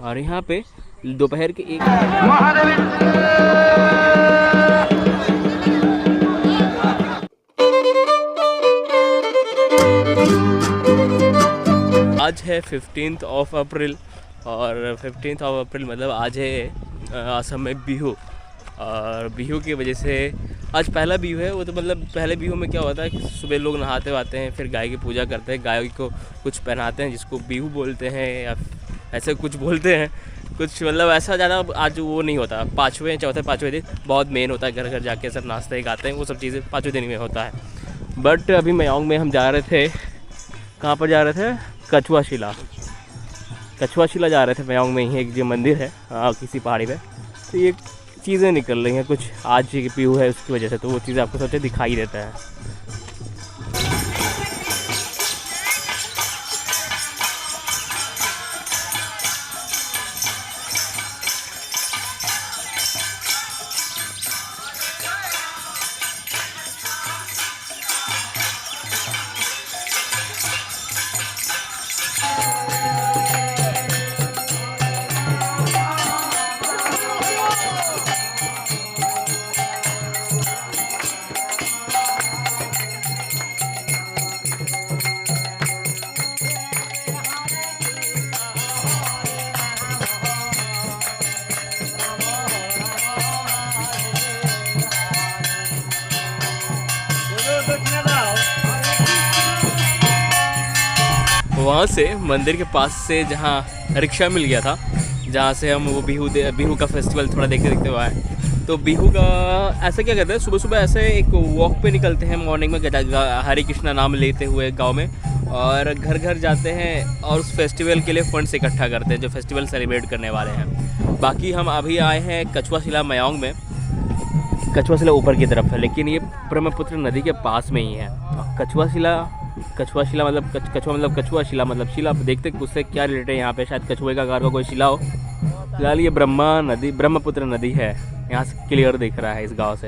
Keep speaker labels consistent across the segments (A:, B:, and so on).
A: और यहाँ पे दोपहर के 1 आज है 15 अप्रैल और 15 अप्रैल मतलब आज है असम में बिहू। और बिहू की वजह से आज पहला बिहू है। वो तो मतलब पहले बिहू में क्या होता है कि सुबह लोग नहाते वाते हैं, फिर गाय की पूजा करते हैं, गाय को कुछ पहनाते हैं जिसको बिहू बोलते हैं या ऐसे कुछ बोलते हैं कुछ, मतलब ऐसा ज़्यादा आज वो नहीं होता। 5वें चौथे 5वें दिन बहुत मेन होता है, घर घर जाके सब नाचते गाते हैं, वो सब चीज़ें 5वें दिन में होता है। बट अभी मयांग में हम जा रहे थे, कहाँ पर जा रहे थे? कछुआ शिला जा रहे थे। मयांग में ही एक जो मंदिर है किसी पहाड़ी पे, तो ये चीज़ें निकल रही हैं कुछ आज की बिहू है उसकी वजह से, तो वो चीज़ें आपको सोचे दिखाई देता है। वहाँ से मंदिर के पास से जहाँ रिक्शा मिल गया था, जहाँ से हम वो बिहू का फेस्टिवल थोड़ा देखते हुए आए। तो बिहू का ऐसा क्या कहते हैं, सुबह सुबह ऐसे एक वॉक पे निकलते हैं मॉर्निंग में, हरे कृष्णा नाम लेते हुए गांव में, और घर घर जाते हैं और उस फेस्टिवल के लिए फंड्स इकट्ठा करते हैं जो फेस्टिवल सेलिब्रेट करने वाले हैं। बाकी हम अभी आए हैं कछुआ शिला मयांग में। कछुआ शिला ऊपर की तरफ है, लेकिन ये ब्रह्मपुत्र नदी के पास में ही है। कछुआ शिला मतलब कछुआ शिला मतलब शिला, देखते उससे क्या रिलेटेड है। यहाँ पे शायद कछुए का आकार का कोई शिला हो। फिलहाल ये ब्रह्मपुत्र नदी है, यहाँ से क्लियर दिख रहा है इस गांव से।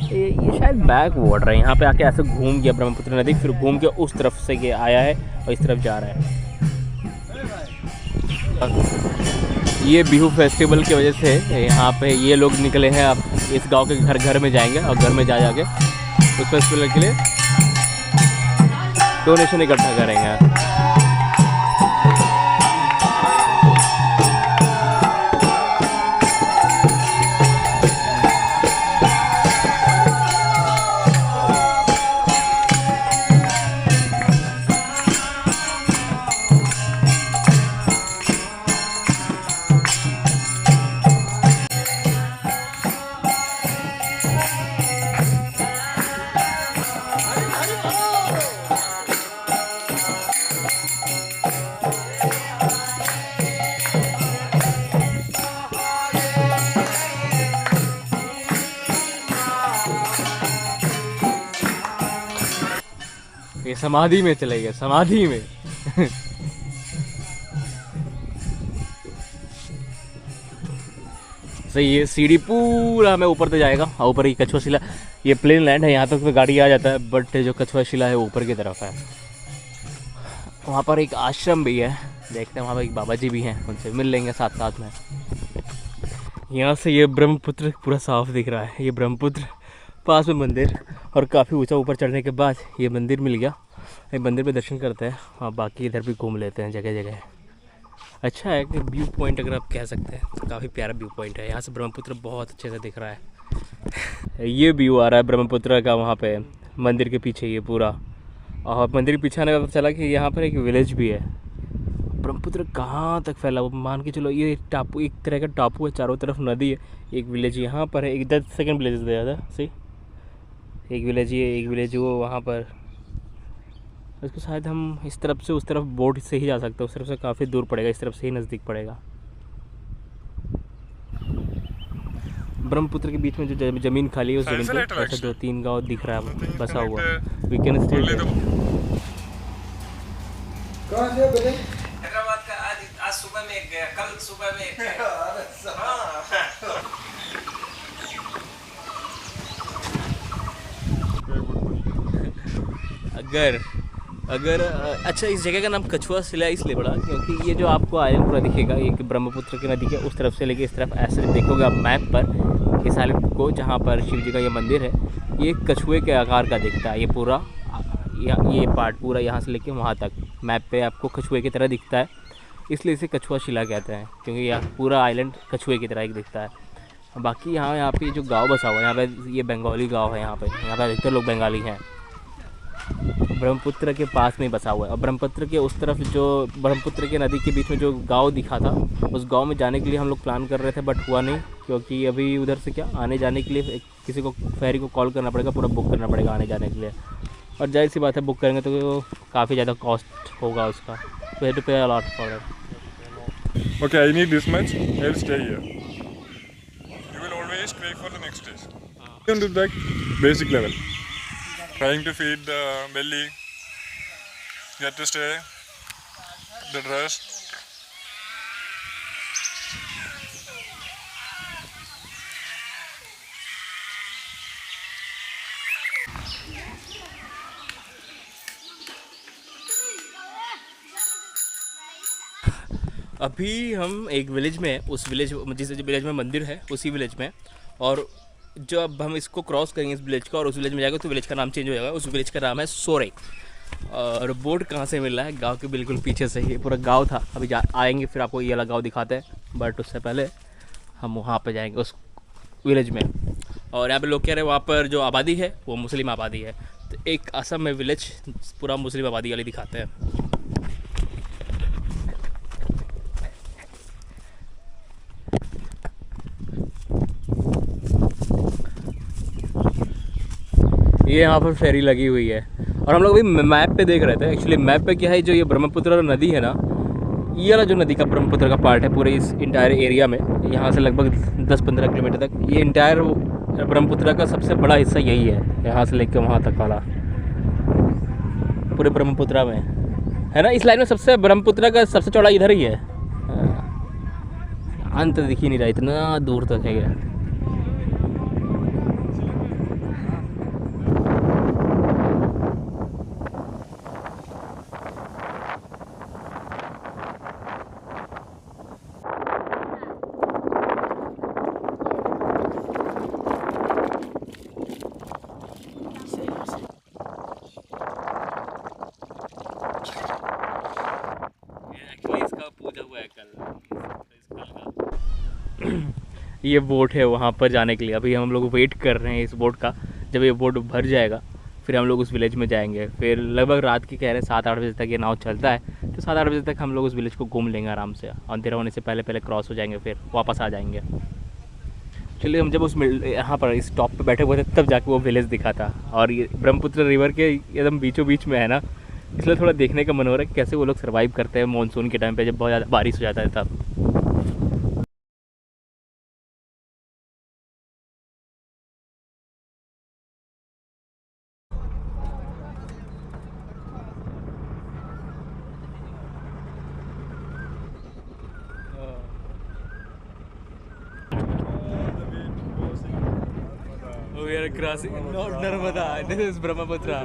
A: ये शायद बैक वाटर है, यहाँ पे आके ऐसे घूम गया ब्रह्मपुत्र नदी, फिर घूम के उस तरफ से ये आया है और इस तरफ जा रहा है। ये बिहू फेस्टिवल की वजह से यहाँ पे ये लोग निकले हैं, अब इस गांव के घर घर में जाएंगे और घर में जाके उस फेस्टिवल के लिए डोनेशन इकट्ठा करेंगे। ये समाधि में चले गए, समाधि में। सही, ये सीढ़ी पूरा हमें ऊपर तक जाएगा और ऊपर ही कछुआ शिला। ये प्लेन लैंड है, यहाँ तक तो गाड़ी आ जाता है, बट जो कछुआ शिला है ऊपर की तरफ है। वहाँ पर एक आश्रम भी है, देखते हैं वहाँ पर एक बाबा जी भी हैं, उनसे मिल लेंगे साथ साथ में। यहाँ से ये ब्रह्मपुत्र पूरा साफ दिख रहा है। ये ब्रह्मपुत्र, पास में मंदिर, और काफ़ी ऊंचा ऊपर चढ़ने के बाद ये मंदिर मिल गया। ये मंदिर पे दर्शन करते हैं और बाकी इधर भी घूम लेते हैं जगह जगह। अच्छा है कि व्यू पॉइंट अगर आप कह सकते हैं, तो काफ़ी प्यारा व्यू पॉइंट है। यहाँ से ब्रह्मपुत्र बहुत अच्छे से दिख रहा है। ये व्यू आ रहा है ब्रह्मपुत्र का वहाँ पे मंदिर के पीछे, ये पूरा। और मंदिर के पीछे आने का पता चला कि यहाँ पर एक विलेज भी है। ब्रह्मपुत्र कहाँ तक फैला वो मान के चलो, ये टापू, एक तरह का टापू है, चारों तरफ नदी है। एक विलेज यहाँ पर है, एक 10 सेकेंड विलेज दे था सही। एक विलेज ये, एक विलेज वो वहाँ पर। इसको शायद हम इस तरफ से उस तरफ बोट से ही जा सकते हैं, उस तरफ से काफ़ी दूर पड़ेगा, इस तरफ से ही नज़दीक पड़ेगा। ब्रह्मपुत्र के बीच में जो ज़मीन खाली है, उस ज़मीन पे ऐसा 2-3 गाँव दिख रहा है बसा हुआ। वी कैन स्टे
B: हैदराबाद का आज सुबह में एक गया, कल सुबह में एक गया।
A: अगर अगर अच्छा, इस जगह का नाम कछुआ शिला इसलिए पड़ा क्योंकि ये जो आपको आइलैंड पूरा दिखेगा, एक ब्रह्मपुत्र की नदी के उस तरफ से लेके इस तरफ ऐसे देखोगे आप मैप पर इस आइलैंड को, जहाँ पर शिव जी का ये मंदिर है, ये कछुए के आकार का दिखता है। ये पूरा ये पार्ट पूरा यहाँ से लेके वहाँ तक मैप पे आपको कछुए की तरह दिखता है, इसलिए इसे कछुआ शिला कहते हैं, क्योंकि यहाँ पूरा आइलैंड कछुए की तरह एक दिखता है। बाकी यहाँ पे जो गाँव बसा हुआ है, यहाँ पे ये बंगाली गाँव है। यहाँ पे अधिकतर लोग बंगाली हैं। ब्रह्मपुत्र के पास में बसा हुआ है, और ब्रह्मपुत्र के उस तरफ जो ब्रह्मपुत्र के नदी के बीच में जो गांव दिखा था, उस गांव में जाने के लिए हम लोग प्लान कर रहे थे, बट हुआ नहीं, क्योंकि अभी उधर से क्या आने जाने के लिए किसी को फेरी को कॉल करना पड़ेगा, पूरा बुक करना पड़ेगा आने जाने के लिए, और जाहिर सी बात है बुक करेंगे तो काफ़ी ज़्यादा कॉस्ट होगा उसका, तो हैव टू पे a lot for it.
C: Okay, I need this much. I'll stay here. You will always pay for the next days. On to that basic level. Trying to feed the belly. Get to stay. The rest.
A: अभी हम एक village में है, उस village जिस village में मंदिर है उसी विलेज में, और जो अब हम इसको क्रॉस करेंगे इस विलेज का और उस विलेज में जाएगा तो विलेज का नाम चेंज हो जाएगा। उस विलेज का नाम है सोरे। और बोर्ड कहाँ से मिल रहा है? गांव के बिल्कुल पीछे से। ये पूरा गांव था, अभी आएंगे फिर आपको ये वाला गांव दिखाते हैं, बट उससे पहले हम वहाँ पर जाएंगे उस विलेज में। और यहाँ पे लोग कह रहे हैं वहाँ पर जो आबादी है वो मुस्लिम आबादी है, तो एक असम में विलेज पूरा मुस्लिम आबादी वाली दिखाते हैं। ये यहाँ पर फेरी लगी हुई है, और हम लोग अभी मैप पे देख रहे थे। एक्चुअली मैप पे क्या है, जो ये ब्रह्मपुत्र नदी है ना, ये वाला जो नदी का ब्रह्मपुत्र का पार्ट है पूरे इस इंटायर एरिया में, यहाँ से लगभग 10-15 किलोमीटर तक, ये इंटायर ब्रह्मपुत्र का सबसे बड़ा हिस्सा यही है, यहाँ से लेकर वहाँ तक वाला पूरे ब्रह्मपुत्र में है ना। इस लाइन में सबसे ब्रह्मपुत्र का सबसे चौड़ा इधर ही है, अंत दिख ही नहीं रहा, इतना दूर तक है ये। ये बोट है वहाँ पर जाने के लिए। अभी हम लोग वेट कर रहे हैं इस बोट का, जब ये बोट भर जाएगा फिर हम लोग उस विलेज में जाएंगे। फिर लगभग रात की कह रहे हैं 7-8 बजे तक ये नाव चलता है, तो 7-8 बजे तक हम लोग उस विलेज को घूम लेंगे आराम से। अंधेरा होने से पहले पहले क्रॉस हो जाएंगे, फिर वापस आ जाएंगे। चलिए, हम जब उस यहाँ पर इस टॉप पे बैठे हुए थे तब जाके वो विलेज दिखा था, और ये ब्रह्मपुत्र रिवर के एकदम बीचों बीच में है ना, इसलिए थोड़ा देखने का मन हो रहा है कैसे वो लोग सर्वाइव करते हैं मानसून के टाइम पे, जब बहुत ज़्यादा बारिश हो जाता है तब। We are crossing, not Narmada. This is Brahmaputra.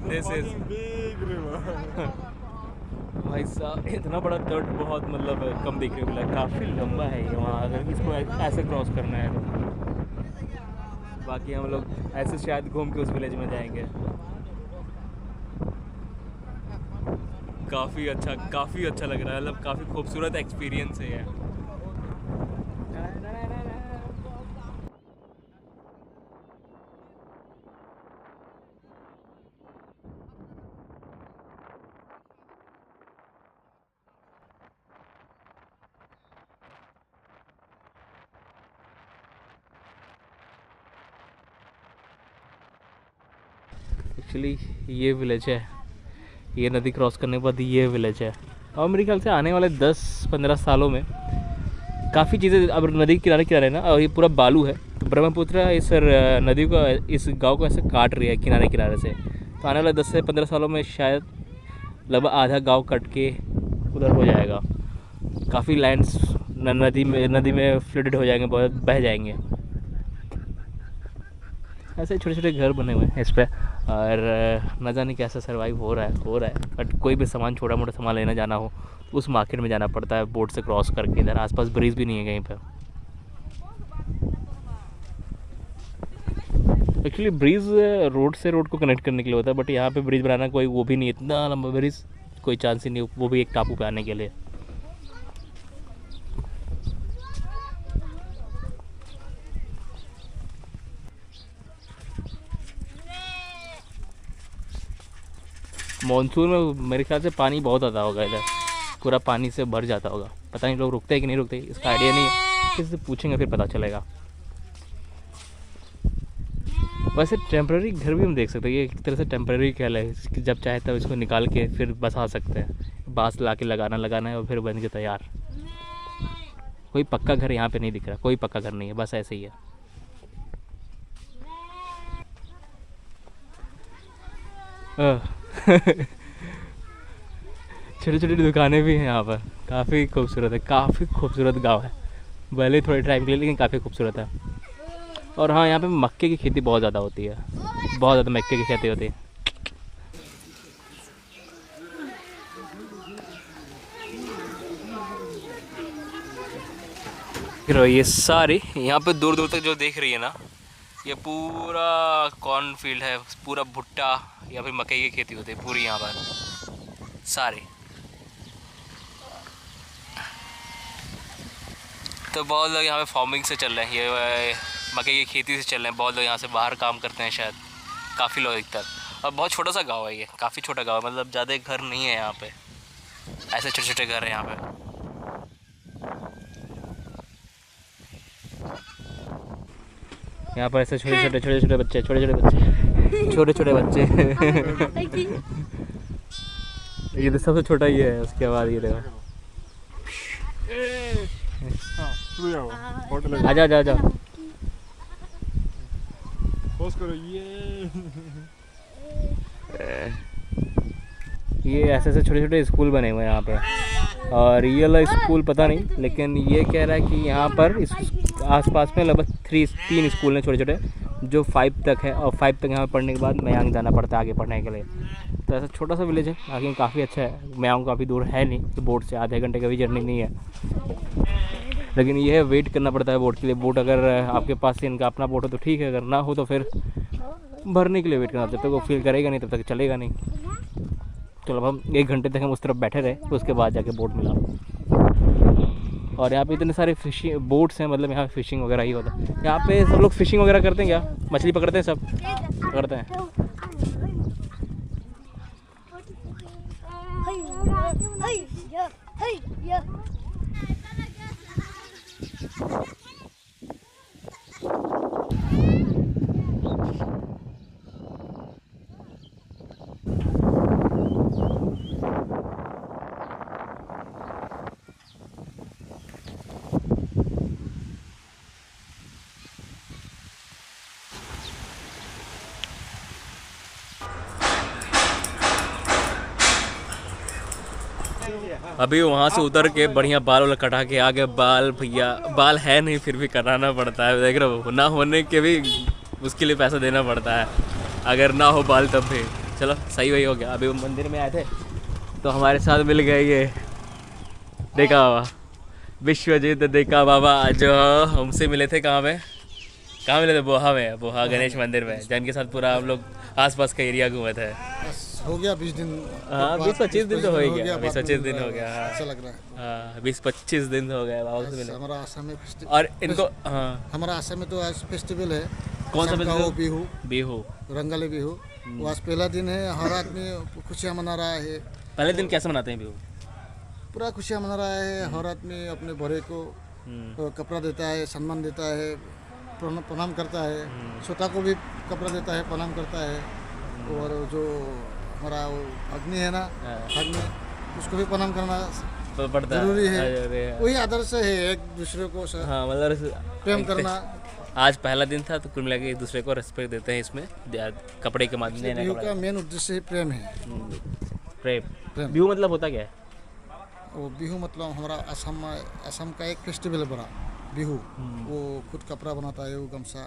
A: This is
C: big river.
A: भाई साहब, इतना बड़ा तट बहुत मतलब कम देखने को मिला, काफ़ी लंबा है ये वहाँ, अगर इसको ऐसे क्रॉस करना है तो। बाकी हम लोग ऐसे शायद घूम के उस विलेज में जाएंगे। काफ़ी अच्छा लग रहा है, मतलब काफ़ी खूबसूरत एक्सपीरियंस है ये। एक्चुअली ये विलेज है, ये नदी क्रॉस करने के बाद ये विलेज है, और मेरे ख्याल से आने वाले 10-15 सालों में काफ़ी चीज़ें, अब नदी के किनारे ना, और ये पूरा बालू है, तो ब्रह्मपुत्र इस नदी को, इस गांव को ऐसे काट रही है किनारे से, तो आने वाले 10 से 15 सालों में शायद लगभग आधा गांव कट के उधर हो जाएगा। काफ़ी लैंड्स नदी में फ्लडेड हो जाएंगे, बहुत बह जाएंगे। ऐसे छोटे छोटे घर बने हुए हैं इस पर, और न जाने कैसे सर्वाइव हो रहा है। बट कोई भी सामान, छोटा मोटा सामान लेना जाना हो तो उस मार्केट में जाना पड़ता है बोट से क्रॉस करके। इधर आसपास ब्रिज भी नहीं है कहीं पर। एक्चुअली ब्रिज रोड से रोड को कनेक्ट करने के लिए होता है, बट यहाँ पे ब्रिज बनाना कोई वो भी नहीं, इतना लंबा ब्रिज कोई चांस ही नहीं, वो भी एक टापू पे आने के लिए। मॉनसून में मेरे ख्याल से पानी बहुत ज़्यादा होगा इधर, पूरा पानी से भर जाता होगा। पता नहीं लोग रुकते हैं कि नहीं रुकते, इसका आइडिया नहीं है, किसी से पूछेंगे फिर पता चलेगा। वैसे टेम्प्रेरी घर भी हम देख सकते हैं, ये एक तरह से टेम्प्रेरी कहल है, जब चाहे तब इसको निकाल के फिर बसा सकते हैं। बांस ला के लगाना है और फिर बन के तैयार। कोई पक्का घर यहाँ पे नहीं दिख रहा, कोई पक्का घर नहीं है, बस ऐसे ही है। छोटी छोटी दुकानें भी हैं यहाँ पर, काफ़ी खूबसूरत है, काफ़ी खूबसूरत गांव है। भले थोड़े टाइम के लिए, लेकिन काफ़ी खूबसूरत है। और हाँ, यहाँ पे मक्के की खेती बहुत ज़्यादा होती है, बहुत ज़्यादा मक्के की खेती होती है। ये सारी यहाँ पे दूर दूर तक जो देख रही है ना, ये पूरा कॉर्न फील्ड है, पूरा भुट्टा या फिर मकई की खेती होती है पूरी यहाँ पर सारी। तो बहुत लोग यहाँ पे फार्मिंग से चल रहे हैं, ये मकई की खेती से चल रहे हैं। बहुत लोग यहाँ से बाहर काम करते हैं शायद, काफ़ी लोग अधिकतर। और बहुत छोटा सा गांव है ये, काफ़ी छोटा गांव है, मतलब ज़्यादा घर नहीं है यहाँ पे, ऐसे छोटे छोटे घर हैं यहाँ पे। यहाँ पर ऐसे छोटे छोटे बच्चे ये तो सबसे छोटा ही है, उसके बाद ये देखो। आजा ये ऐसे छोटे छोटे स्कूल बने हुए हैं यहाँ पे। और ये वाला स्कूल पता नहीं, लेकिन ये कह रहा है कि यहाँ पर इस आसपास में लगभग 3 स्कूल हैं छोटे छोटे, जो 5 तक है। और 5 तक यहाँ पढ़ने के बाद मयांग जाना पड़ता है आगे पढ़ने के लिए। तो ऐसा छोटा सा विलेज है, आगे काफ़ी अच्छा है। मयांग काफ़ी दूर है नहीं, तो बोट से आधे घंटे का भी जर्नी नहीं है, लेकिन ये है वेट करना पड़ता है बोट के लिए। बोट अगर आपके पास से इनका अपना बोट हो तो ठीक है, अगर ना हो तो फिर भरने के लिए वेट करना। जब तक वो फील करेगा नहीं तब तक चलेगा नहीं। चलो अब हम 1 घंटे तक हम उस तरफ बैठे रहे, उसके बाद जाके बोट मिला। और यहाँ पे इतने सारे फिशिंग बोट्स हैं, मतलब यहाँ फिशिंग वगैरह ही होता है। यहाँ पे सब लोग फिशिंग वगैरह करते हैं क्या? मछली पकड़ते हैं, सब पकड़ते हैं। अभी वहाँ से उतर के बढ़िया बाल वाला कटा के आगे, बाल भैया बाल है नहीं फिर भी कराना पड़ता है। देख रहे हो, ना होने के भी उसके लिए पैसा देना पड़ता है, अगर ना हो बाल तब भी। चलो सही वही हो गया। अभी वो मंदिर में आए थे तो हमारे साथ मिल गए ये देखा बाबा, विश्वजीत देखा बाबा, जो हमसे मिले थे। कहाँ मिले थे? बोहा में, बोहा गणेश मंदिर में, जिनके साथ पूरा हम लोग आसपास का एरिया घूमे थे।
D: हो गया 20 दिन।
A: हाँ 20-25 दिन तो हो ही गया, 20-25 दिन हो गया।
D: अच्छा लग रहा है।
A: हाँ 20-25 दिन हो गए बाबा से मिले।
D: हमारा आसाम में
A: और इनको
D: हमारा आसाम में तो आज फेस्टिवल है।
A: कौन सा फेस्टिवल?
D: बिहू, रंगाली बिहू। वो आज पहला दिन है, हर आदमी खुशियाँ मना रहा है।
A: पहले दिन कैसे मनाते हैं बिहू?
D: पूरा खुशियाँ मना रहा है, हर आदमी अपने बड़े को कपड़ा देता है, सम्मान देता है, प्रणाम करता है। छोटा को भी कपड़ा देता है, प्रणाम करता है। और जो हमारा वो अग्नि है ना, अग्नि, उसको भी प्रणाम करना पड़ता है, जरूरी है। वही आदर्श है, एक दूसरे को मतलब प्रेम करना।
A: आज पहला दिन था तो कुल मिला के एक दूसरे को रेस्पेक्ट देते हैं इसमें, कपड़े के माध्यम से।
D: बिहू का मेन उद्देश्य ही प्रेम है।
A: प्रेम। बिहू मतलब होता क्या है?
D: वो बिहू मतलब हमारा असम का एक फेस्टिवल है बड़ा, बिहू। वो खुद कपड़ा बनाता है, वो गमछा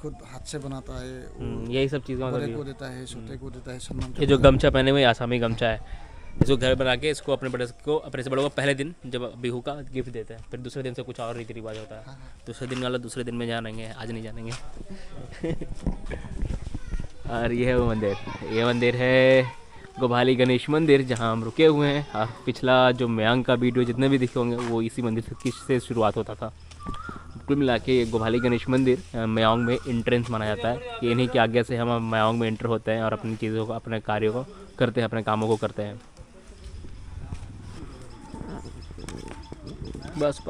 D: खुद हाथ से बनाता है, वो
A: यही सब चीज़ें
D: बड़े
A: मतलब
D: को देता है, छोटे को देता है, सम्मान
A: ये जो
D: करता है।
A: गमछा पहने हुए आसामी गमछा है, इसको घर बना के इसको अपने बड़े को, अपने से बड़ों को पहले दिन जब बिहू का गिफ्ट देते हैं, फिर दूसरे दिन से कुछ और रीति रिवाज होता है। दूसरे दिन वाला दूसरे दिन में जानेंगे, आज नहीं जानेंगे। और ये है वो मंदिर, ये मंदिर है गोभाली गणेश मंदिर जहाँ हम रुके हुए हैं। और पिछला जो मयांक का वीडियो जितने भी दिखे होंगे वो इसी मंदिर से शुरुआत होता था। कुल मिला के ये गोभाली गणेश मंदिर मयांग में एंट्रेंस माना जाता है। ये इन्हीं की आज्ञा से हम मयांग में एंटर होते हैं और अपनी चीज़ों को, अपने कार्यों को करते हैं, अपने कामों को करते हैं। बस